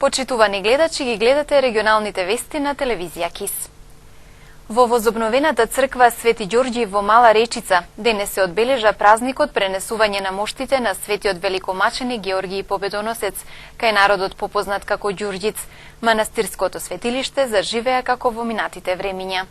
Почитувани гледачи, ги гледате регионалните вести на телевизија КИС. Во возобновената црква Свети Ѓорѓи во Мала Речица денес се одбележа празникот пренесување на моштите на светиот великомаченик Георги Победоносец, кај народот попознат како Ѓурѓиц. Манастирското светилиште заживеа како во минатите времиња.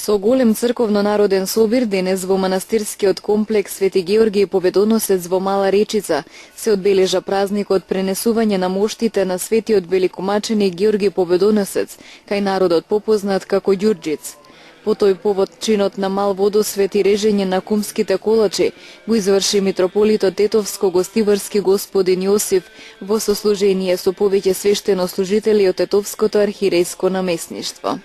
Со голем црковно-народен собир денес во манастирскиот комплекс Свети Георги Победоносец во Мала Речица се одбележа празникот пренесување на моштите на светиот великомаченик Георги Победоносец, кај народот попознат како Ѓурѓиц. По тој повод чинот на мал водосвет и режење на кумските колачи го изврши митрополитот Тетовско-гостиварски господин Јосиф во сослужение со повеќе свештенослужители од Тетовското архиерејско наместништво.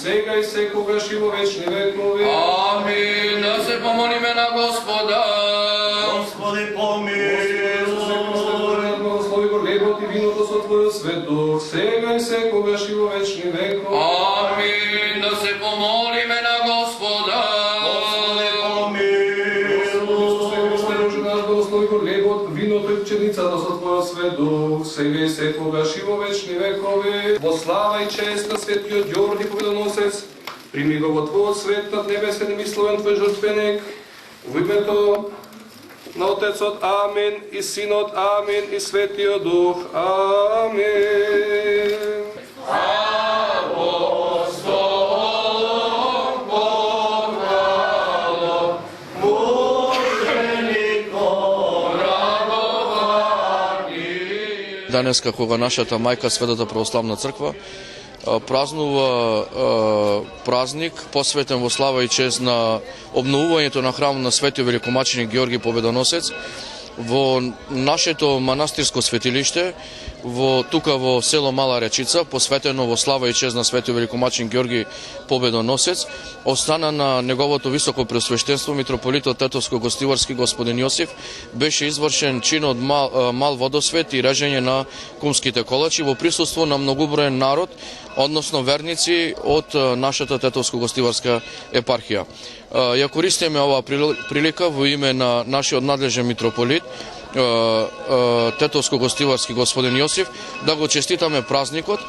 Сега и секогаш и во вечни векови. Амин. Да се помолиме на Господа. Господи, помилуј. Благослови го хлебот и виното со Твојот свет дух, сега и секогаш и во вечни векови. Амин. Да се помолиме на Господа. Господи, помилуј. Благослови го хлебот, виното и пченицата со Твојот свет дух, сега и секогаш и во вечни векови. Во слава и чест на светиот Ѓорги Победоносец, прими го во Твојот свет над небесен и мисловен Твој жртвеник, во името на Отецот Амин, и Синот Амин, и Светиот Дух Амин. Денеска кога нашата мајка Светата православна црква празнува празник посветен во слава и чест на обновувањето на храмот на светиот великомаченик Георги Победоносец во нашето манастирско светилиште тука во село Мала Речица, посветено во слава и чест на светиот великомаченик Георги Победоносец, од страна на неговото високо преосвештенство митрополитот Тетовско-гостиварски господин Јосиф, беше извршен чинот мал водосвет и режење на кумските колачи во присуство на многоброен народ, односно верници од нашата Тетовско-гостиварска епархија. Ја користиме оваа прилика во име на нашиот надлежен митрополит Тетовско-гостиварски господин Јосиф да го честитаме празникот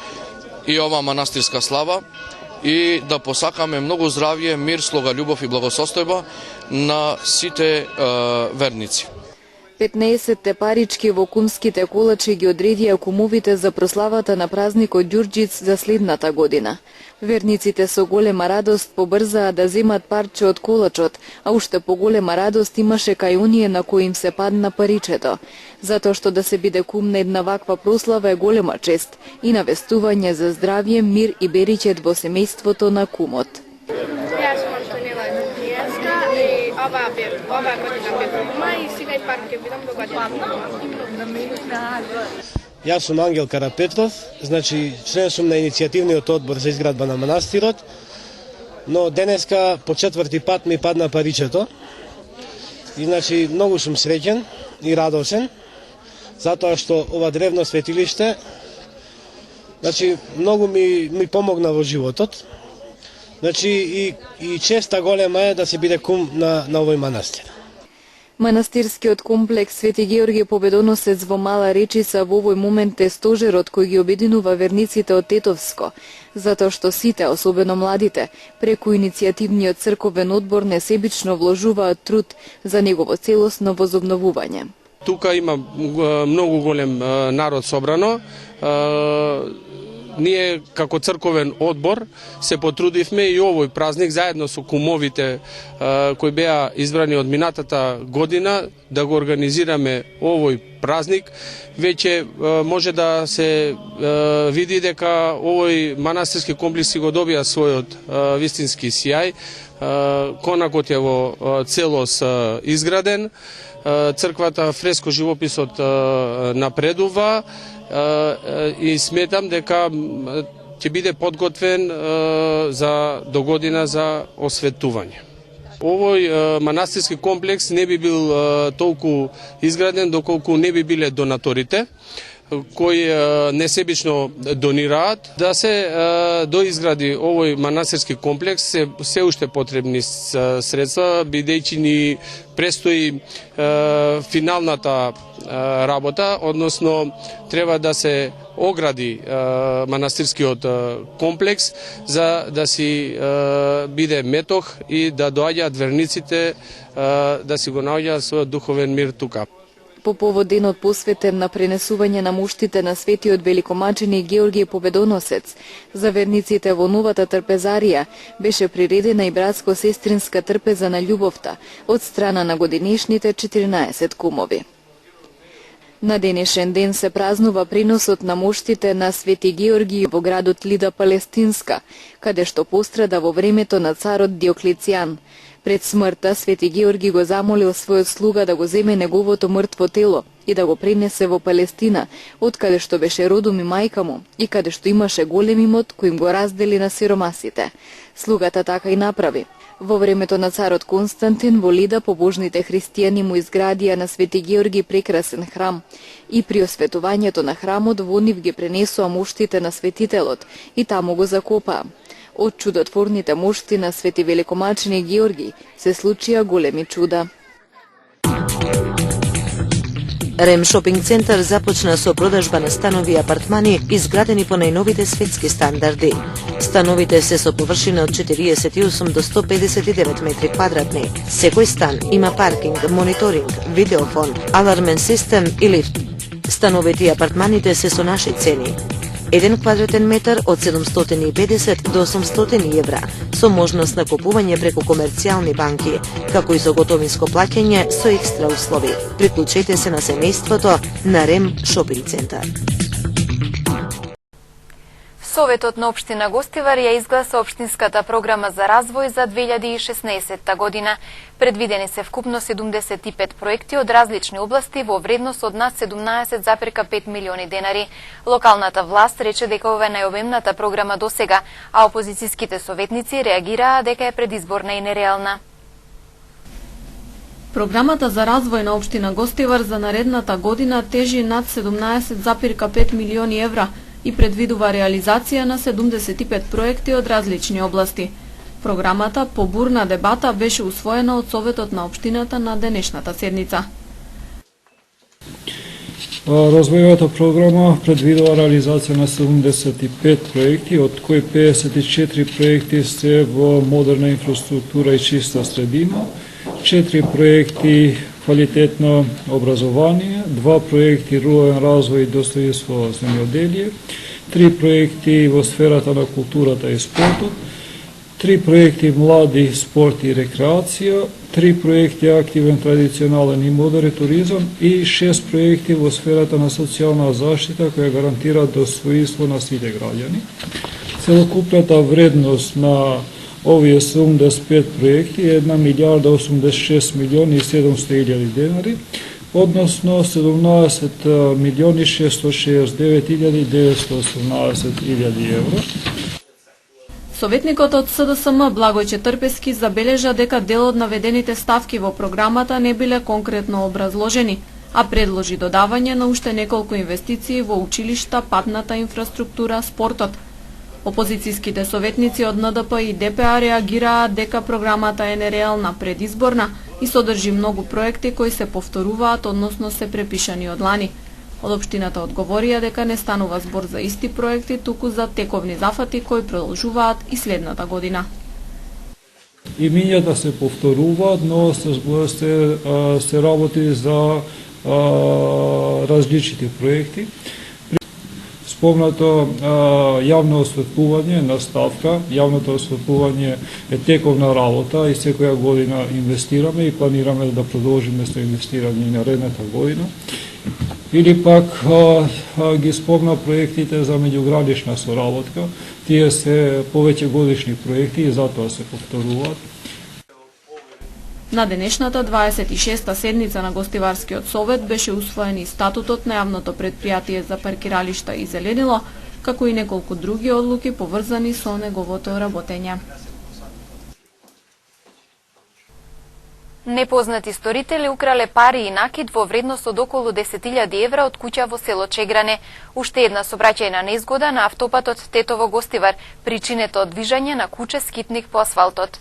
и оваа манастирска слава и да посакаме многу здравје, мир, слога, љубов и благосостојба на сите верници. 15 парички во кумските колачи ги одредија кумовите за прославата на празникот Ѓурѓиц за следната година. Верниците со голема радост побрзаа да земат парче од колачот, а уште поголема радост имаше кај оние на кои им се падна паричето, затоа што да се биде кум на една ваква прослава е голема чест и навестување за здравје, мир и беричет во семејството на кумот. Јас сум Антонела Нијанска и ова година бев кума и сега и пак ќе бидам до година. Јас сум Ангел Карапетров, значи член сум на иницијативниот одбор за изградба на манастирот, но денеска по четврти пат ми падна паричето и значи многу сум среќен и радосен, затоа што ова древно светилиште значи многу ми помогна во животот. Значи и честа голема е да се биде кум на овој манастир. Манастирскиот комплекс Свети Георги Победоносец во Мала Речица во овој момент е стожерот кој ги обединува верниците од Тетовско, затоа што сите, особено младите, преку иницијативниот црковен одбор несебично вложуваат труд за негово целосно возобновување. тука има многу голем народ собрано. Ние како црковен одбор се потрудивме и овој празник заедно со кумовите кои беа избрани од минатата година да го организираме овој празник. Веќе може да се види дека овој манастирски комплекс си го добија својот вистински сјај. Конакот е во целост изграден, црквата фреско живописот напредува и сметам дека ќе биде подготвен за до година за осветување. Овој манастирски комплекс не би бил толку изграден доколку не би биле донаторите кои несебично донираат. Да се доизгради овој манастирски комплекс се уште потребни средства, бидејќи ни престои финалната работа, односно треба да се огради манастирскиот комплекс за да си биде метох и да доаѓаат верниците да си го наоѓаат својот духовен мир тука. По повод денот посветен на пренесување на моштите на светиот великомаченик Георгиј Победоносец, за верниците во новата трпезарија беше приредена и братско-сестринска трпеза на љубовта од страна на годинешните 14 кумови. На денешен ден се празнува приносот на моштите на Свети Георгиј во градот Лида Палестинска, каде што пострада во времето на царот Диоклецијан. Пред смртта Свети Георгиј го замолил својот слуга да го земе неговото мртво тело и да го пренесе во Палестина, од каде што беше родом и мајка му и каде што имаше голем имот кој им го раздели на сиромасите. Слугата така и направи. Во времето на царот Константин во Лида побожните христијани му изградија на Свети Георгиј прекрасен храм и при осветувањето на храмот во нив ги пренесоа моштите на светителот и таму го закопаа. Од чудотворните мошти на Свети великомаченик Георгиј се случија големи чуда. Рем шопинг центар започна со продажба на станови и апартмани изградени по најновите светски стандарди. Становите се со површина од 48 до 159 метри квадратни. Секој стан има паркинг, мониторинг, видеофон, алармен систем и лифт. Становите и апартманите се со наши цени. 1 квадратен метар од 750 до 800 евра, со можност на купување преку комерцијални банки, како и со готовинско плаќање со екстра услови. Приклучете се на семејството на Рем шопинг центар. Советот на општина Гостивар ја изгласа општинската програма за развој за 2016 година. Предвидени се вкупно 75 проекти од различни области во вредност од над 17,5 милиони денари. Локалната власт рече дека ова е најобемната програма досега, а опозицијските советници реагираа дека е предизборна и нереална. Програмата за развој на општина Гостивар за наредната година тежи над 17,5 милиони евра и предвидува реализација на 75 проекти од различни области. Програмата по бурна дебата беше усвоена од Советот на општината на денешната седница. Развојовата програма предвидува реализација на 75 проекти, од кои 54 проекти се во модерна инфраструктура и чиста средина, 4 проекти квалитетно образование, 2 проекти рурален развој и достоинство земјоделие, 3 проекти во сферата на културата и спортот, 3 проекти млади, спорт и рекреација, 3 проекти активен традиционален и модерен туризам и 6 проекти во сферата на социјална заштита која гарантира достоинство на сите граѓани. Целокупната вредност на овие 75 проекти е 1 милиарда 86 милиони и 700 илјади денари, односно 17 милиони 669 илјади 918 илјади евро. Советникот од СДСМ Благојче Трпески забележа дека дел од наведените ставки во програмата не биле конкретно образложени, а предложи додавање на уште неколку инвестиции во училишта, патната инфраструктура, спортот. Опозицијските советници од НДП и ДПА реагираа дека програмата е нереална, предизборна и содржи многу проекти кои се повторуваат, односно се препишани од лани. Од општината одговорија дека не станува збор за исти проекти, туку за тековни зафати кои продолжуваат и следната година. Имињата се повторуваат, но се работи за различити проекти. Спомнато јавно осветлување на ставка. Јавното осветлување е тековна работа и секоја година инвестираме и планираме да продолжиме со инвестирање и наредната година. Или пак ги спомна проектите за меѓуградишна соработка. Тие се повеќе годишни проекти и затоа се повторуваат. На денешната 26-та седница на Гостиварскиот совет беше усвоен и статутот на јавното претпријатие за паркиралишта и зеленило, како и неколку други одлуки поврзани со неговото работење. Непознати сторители украле пари и накид во вредност од околу 10.000 евра од куќа во село Чегране. Уште една сообраќајна незгода на автопатот Тетово-Гостивар, причинето од движење на куче скитник по асфалтот.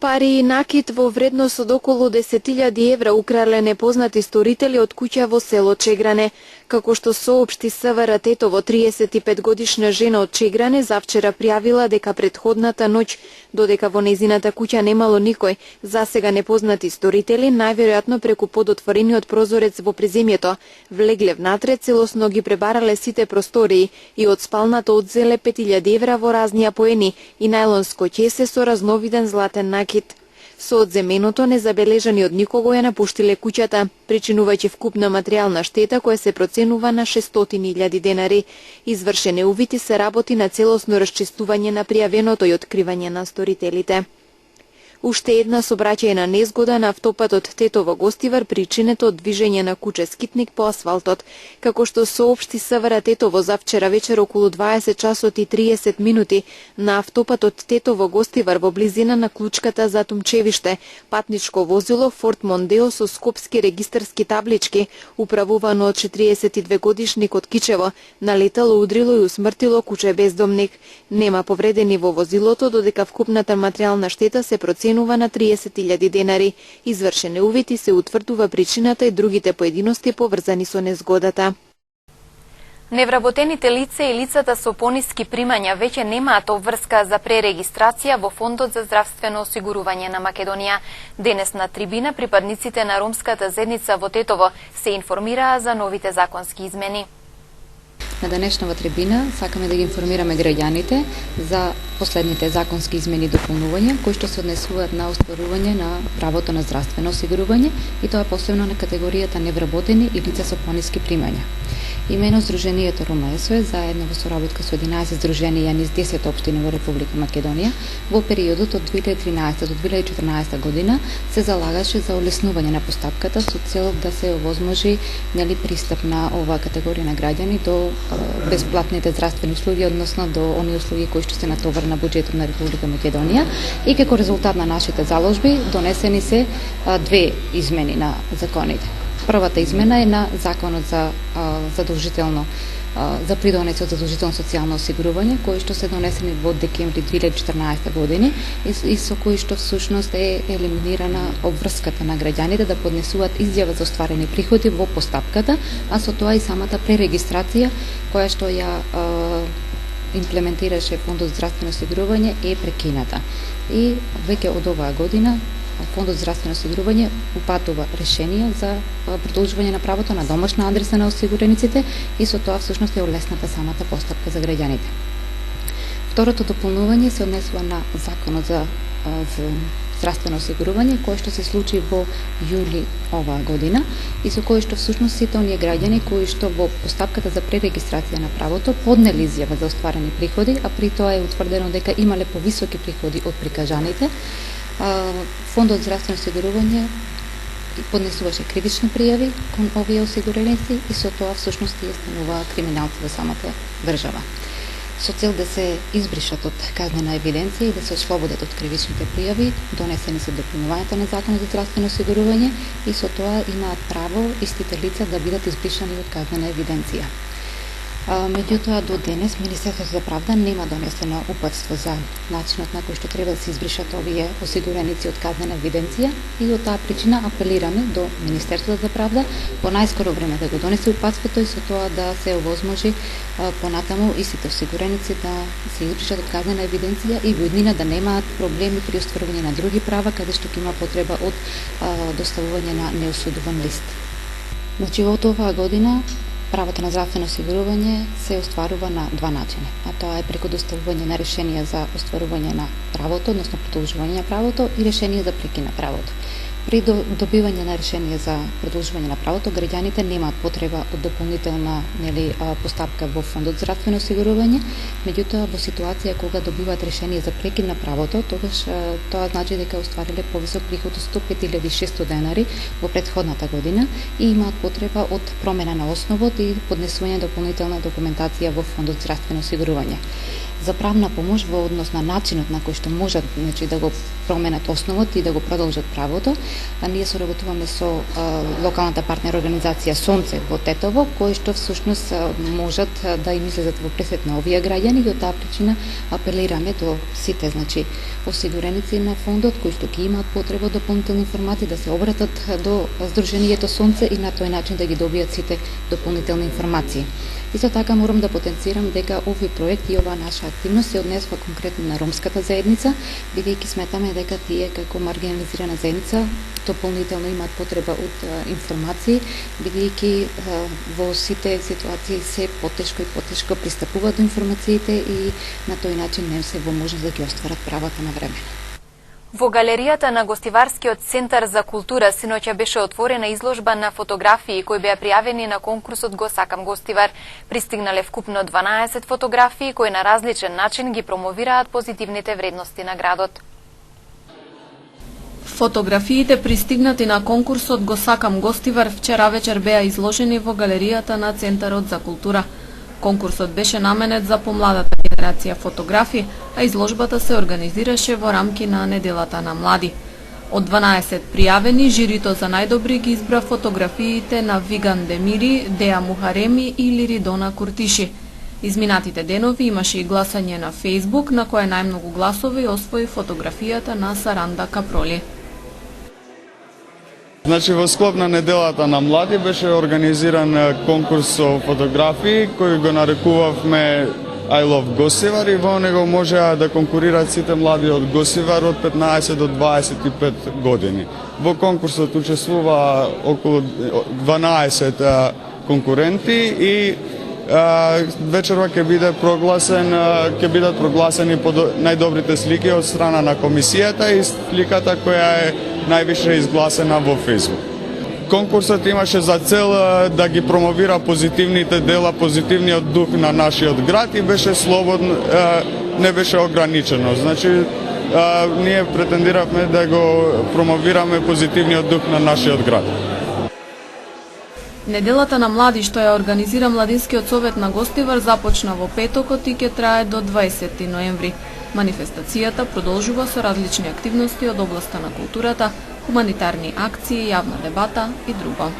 Пари и накид во вредност од околу 10.000 евра украле непознати сторители од куќа во село Чегране. Како што соопшти СВР Тетово, 35-годишна жена од Чегране завчера пријавила дека претходната ноќ, додека во незината куќа немало никој, засега непознати сторители, најверојатно преку подотворениот прозорец во приземјето, влегле внатре, целосно ги пребарале сите простории и од спалната одзеле 5.000 евра во разни апоени и најлонско ќесе со разновиден златен накид. Со одземеното, незабележани од никого, ја напуштиле куќата, причинувајќи вкупна материјална штета која се проценува на 600.000 денари. Извршене увити се работи на целосно расчистување на пријавеното и откривање на сторителите. Уште една сообраќајна незгода на автопатот Тетово-Гостивар, причинето од движење на куче скитник по асфалтот. Како што соопшти СВР Тетово завчера вечер околу 20 часот и 30 минути на автопатот Тетово-Гостивар во близина на клучката за Тумчевиште, патничко возило Форд Мондео со скопски регистарски таблички, управувано од 42 годишник од Кичево, налетало, удрило и усмртило куче бездомник. Нема повредени во возилото, додека вкупната материјална штета се проценува на 30.000 денари. Извршене увити се утврдува причината и другите поединости поврзани со незгодата. Невработените лица и лицата со пониски примања веќе немаат обврска за пререгистрација во Фондот за здравствено осигурување на Македонија. Денес на трибина припадниците на ромската заедница во Тетово се информираа за новите законски измени. На денешнава трибина сакаме да ги информираме граѓаните за последните законски измени и дополнувања кои што се однесуваат на остварување на правото на здравствено осигурување и тоа посебно на категоријата невработени и лица со пониски примања. Имено Сдруженијето Рома СОС заедно во соработка со 11 здруженија низ 10 општини во Република Македонија во периодот од 2013 до 2014 година се залагаше за олеснување на постапката со цел да се овозможи пристап на оваа категорија на граѓани до бесплатните здравствени услуги, односно до оние услуги кои што се натовар на буџетот на Република Македонија и како резултат на нашите заложби донесени се две измени на законите. Првата измена е на законот за задолжително за придонеси од задолжително социјално осигурување, кои што се донесени во декември 2014 години и со кои што всушност е елиминирана обврската на граѓаните да поднесуваат изјава за остварени приходи во постапката, а со тоа и самата пререгистрација која што ја имплементираше Фондот за здравствено осигурување е прекината. И веќе од оваа година Фондот за здравствено осигурување упатува решенија за продолжување на правото на домашна адреса на осигурениците и со тоа всушност е олесната самата постапка за граѓаните. Второто дополнување се однесува на Законот за здравствено осигурување, кој што се случи во јули оваа година и со кој што всушност сите оние граѓани кои што во постапката за пререгистрација на правото поднели изјава за остварени приходи, а при тоа е утврдено дека имале повисоки приходи од прикажаните, Фондот за здравствено осигурување поднесуваше кривични пријави кон овие осигуреници и со тоа всушност тие стануваа криминалци во самата држава. Со цел да се избришат од казнена евиденција и да се ослободат од кривичните пријави, донесени се дополнувањата на Законот за здравствено осигурување и со тоа имаат право истите лица да бидат избришани од казнена евиденција. Меѓутоа, до денес Министерството за правда нема донесено упатство за начинот на кој што треба да се избришат овие осигуреници од казнена евиденција и од таа причина апелираме до Министерството за правда по најскоро време да го донесе упатството и со тоа да се овозможи понатаму истите осигуреници да се избришат од казнена евиденција и во иднина да немаат проблеми при остварување на други права каде што ќе има потреба од доставување на неосудуван лист. Значи, од оваа година правото на здравствено осигурување се остварува на два начина, а тоа е преку доставување на решенија за остварување на правото, односно продолжување на правото и решение за прекин на правото. При добивање на решение за продолжување на правото, граѓаните немаат потреба од дополнителна поставка во фондот за здравствено осигурување, меѓутоа во ситуација кога добиваат решение за прекин на правото, тогаш тоа значи дека оствариле повисок приход од 105.600 денари во претходната година и имаат потреба од промена на основот и поднесување дополнителна документација во фондот за здравствено осигурување. За правна помош во однос на начинот на кој што можат да го променат основот и да го продолжат правото, ние соработуваме со локалната партнер организација Сонце во Тетово, кои што всушност можат да им излезат во пресет на овие граѓани и од таа причина апелираме до сите осигуреници на фондот кои што ќе имаат потреба од дополнителни информации да се обратат до Сдруженијето Сонце и на тој начин да ги добијат сите дополнителни информации. Исто така морам да потенцирам дека овој проект и оваа наша активност се однесува конкретно на ромската заедница, бидејќи сметаме дека тие како маргинализирана заедница дополнително имаат потреба од информации, бидејќи во сите ситуации се потешко и потешко пристапуваат до информациите и на тој начин не се во можност да ги остварат правата на време. Во галеријата на Гостиварскиот центар за култура синоќа беше отворена изложба на фотографии кои беа пријавени на конкурсот Го сакам Гостивар. Пристигнале вкупно 12 фотографии кои на различен начин ги промовираат позитивните вредности на градот. Фотографиите пристигнати на конкурсот Го сакам Гостивар вчера вечер беа изложени во галеријата на Центарот за култура. Конкурсот беше наменет за помладата генерација фотографи, а изложбата се организираше во рамки на Неделата на млади. Од 12 пријавени, жирито за најдобри ги избра фотографиите на Виган Демири, Деа Мухареми и Лиридона Куртиши. Изминатите денови имаше и гласање на Фејсбук, на кое најмногу гласови освои фотографијата на Саранда Капроли. Значи, во склоп на Неделата на млади беше организиран конкурс со фотографии кој го нарекувавме I Love Гостивар и во него можеа да конкурираат сите млади од Гостивар од 15 до 25 години. Во конкурсот учествува околу 12 конкуренти и вечерва ќе бидат прогласени најдобрите слики од страна на комисијата и сликата која е највише изгласена во Фејсбук. Конкурсот имаше за цел да ги промовира позитивните дела, позитивниот дух на нашиот град и беше слободно, не беше ограничено. Значи, ние претендиравме да го промовираме позитивниот дух на нашиот град. Неделата на млади што ја организира Младинскиот совет на Гостивар започна во петокот и ќе трае до 20 ноември. Манифестацијата продолжува со различни активности од областа на културата, хуманитарни акции, јавна дебата и друго.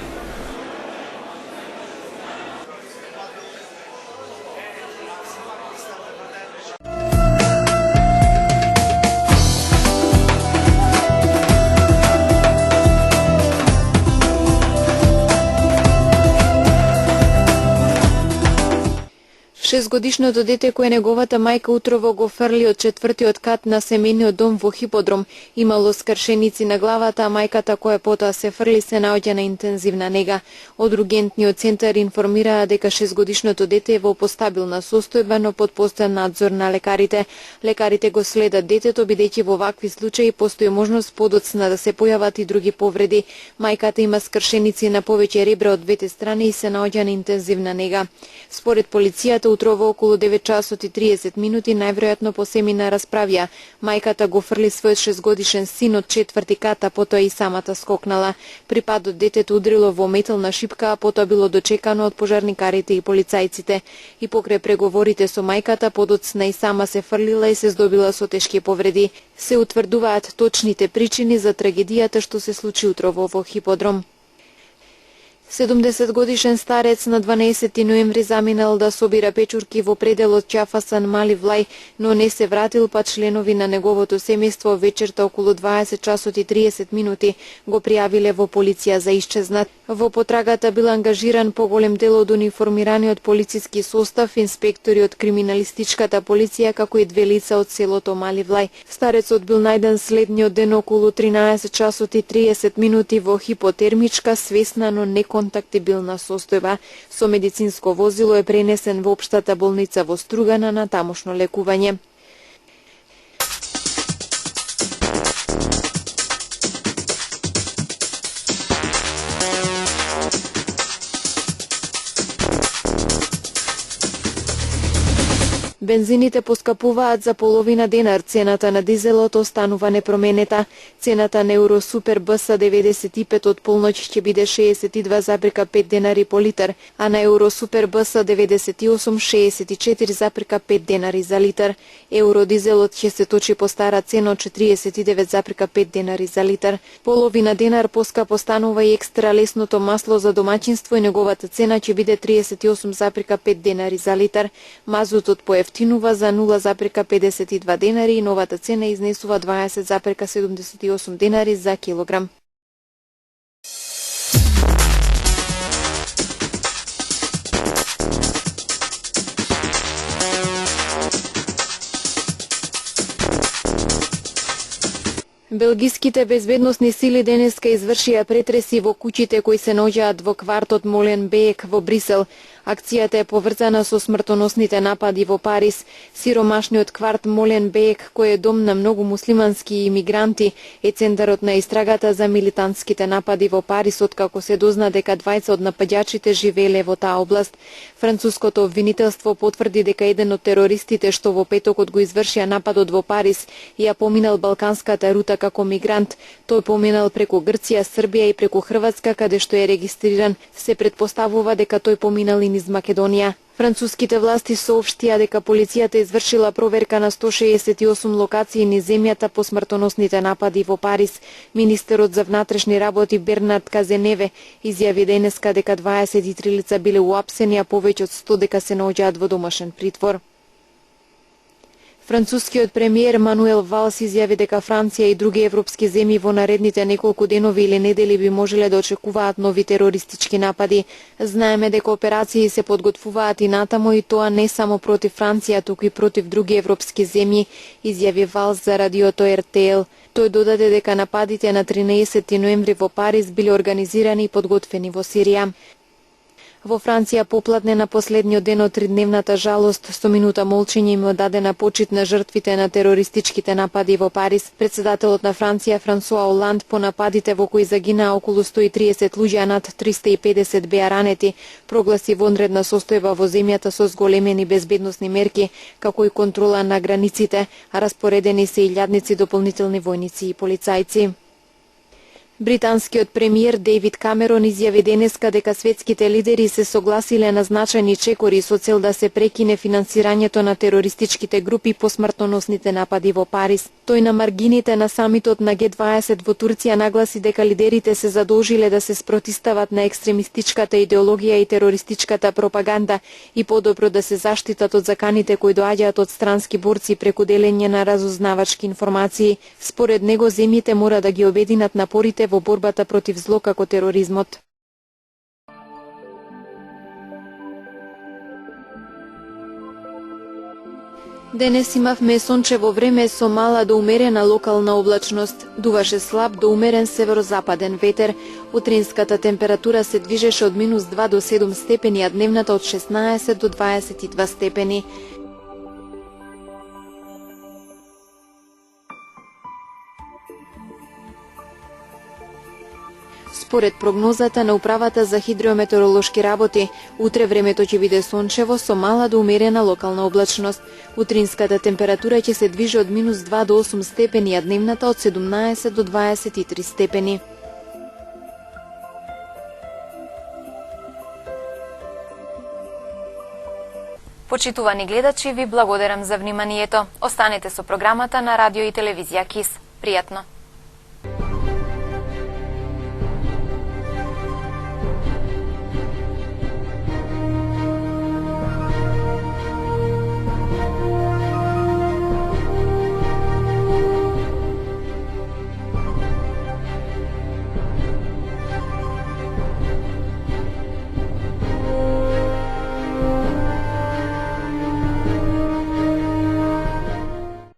Шестгодишното дете кое неговата мајка утрово го фрли од четвртиот кат на семејниот дом во Хиподром имало скршеници на главата, а мајката која потоа се фрли се наоѓа на интензивна нега. Од ургентниот центар информираа дека шестгодишното дете е во постабилна состојба, но под постојан надзор на лекарите. Лекарите го следат детето бидејќи во вакви случаи постои можност подоцна да се појават и други повреди. Мајката има скршеници на повеќе ребра од двете страни и се наоѓа на интензивна нега. Според полицијата утрово околу 9 часот и 30 минути најверојатно по семина расправија. Мајката го фрли својот 6-годишен син од четврти кат, а потоа и самата скокнала. При падот детето удрило во метална шипка, а потоа било дочекано од пожарникарите и полицајците. И покрај преговорите со мајката, подоцна и сама се фрлила и се здобила со тешки повреди. Се утврдуваат точните причини за трагедијата што се случи утрово во Хиподром. 70 годишен старец на 12 ноември заминал да собира печурки во пределот Чафасан Мали Влај, но не се вратил, па членови на неговото семејство вечерта околу 20 часот и 30 минути го пријавиле во полиција за исчезнат. Во потрагата бил ангажиран поголем дел од униформираниот полициски состав, инспектори од криминалистичката полиција, како и 2 лица од селото Мали Влај. Старецот бил најден следниот ден околу 13 часот и 30 минути во хипотермичка, свесна, но не неконтактибилна состојба. Со медицинско возило е пренесен во општата болница во Стругана на тамошно лекување. Бензините поскапуваат за половина денар, цената на дизелот останува непроменета. Цената на Евросупер БС 95 од полноќ ќе биде 62,5 денари по литар, а на Евросупер БС 98 64,5 денари за литар. Евродизелот ќе се точи по стара цена од 49,5 денари за литар. Половина денар поскапо станува и екстра лесното масло за домаќинство и неговата цена ќе биде 38,5 денари за литар. Мазутот поевтинува за 0,52 денари и новата цена изнесува 20,78 денари за килограм. Белгиските безбедносни сили денеска извршија претреси во куќите кои се наоѓаат во квартот Моленбеек во Брисел. Акцијата е поврзана со смртоносните напади во Париз. Сиромашниот кварт Моленбеек, кој е дом на многу муслимански имигранти, е центарот на истрагата за милитантските напади во Париз, откако се дозна дека двајца од нападјачите живееле во таа област. Француското обвинителство потврди дека еден од терористите што во петокот го извршија нападот во Париз ја поминал балканската рута како мигрант. Тој поминал преку Грција, Србија и преку Хрватска, каде што е регистриран. Се претпоставува дека тој поминал и низ Македонија. Француските власти соопштија дека полицијата извршила проверка на 168 локации низ земјата по смртоносните напади во Париз. Министерот за внатрешни работи Бернард Казеневе изјави денеска дека 23 лица биле уапсени, а повеќе од 100 дека се наоѓаат во домашен притвор. Францускиот премиер Мануел Валс изјави дека Франција и други европски земји во наредните неколку денови или недели би можеле да очекуваат нови терористички напади. Знаеме дека операции се подготвуваат и натаму, и тоа не само против Франција, туку и против други европски земји, изјави Валс за радиото РТЛ. Тој додаде дека нападите на 13 ноември во Париз биле организирани и подготвени во Сирија. Во Франција попладне на последниот ден од тридневната жалост, 100 минута молчење им одадена почит на жртвите на терористичките напади во Париз. Председателот на Франција Франсуа Оланд по нападите во кои загинаа околу 130 луѓе, а над 350 беа ранети, прогласи вонредна состојба во земјата со зголемени безбедносни мерки, како и контрола на границите, а распоредени се илјадници дополнителни војници и полицајци. Британскиот премиер Дейвид Камерон изјави денеска дека светските лидери се согласиле на значајни чекори со цел да се прекине финансирањето на терористичките групи по смртоносните напади во Париз. Тој на маргините на самитот на Г20 во Турција нагласи дека лидерите се задолжиле да се спротистават на екстремистичката идеологија и терористичката пропаганда и подобро да се заштитат од заканите кои доаѓаат од странски борци преку делење на разузнавачки информации. Според него земјите мора да ги обединат напорите во борбата против зло како тероризмот. Денес имавме сончево време со мала до умерена локална облачност. Дуваше слаб до умерен северозападен ветер. Утринската температура се движеше од -2 до 7 степени, а дневната од 16 до 22 степени. Според прогнозата на Управата за хидрометеоролошки работи, утре времето ќе биде сончево со мала до умерена локална облачност. Утринската температура ќе се движи од -2 до 8 степени, а дневната од 17 до 23 степени. Почитувани гледачи, ви благодарам за вниманието. Останете со програмата на Радио и телевизија КИС. Пријатно!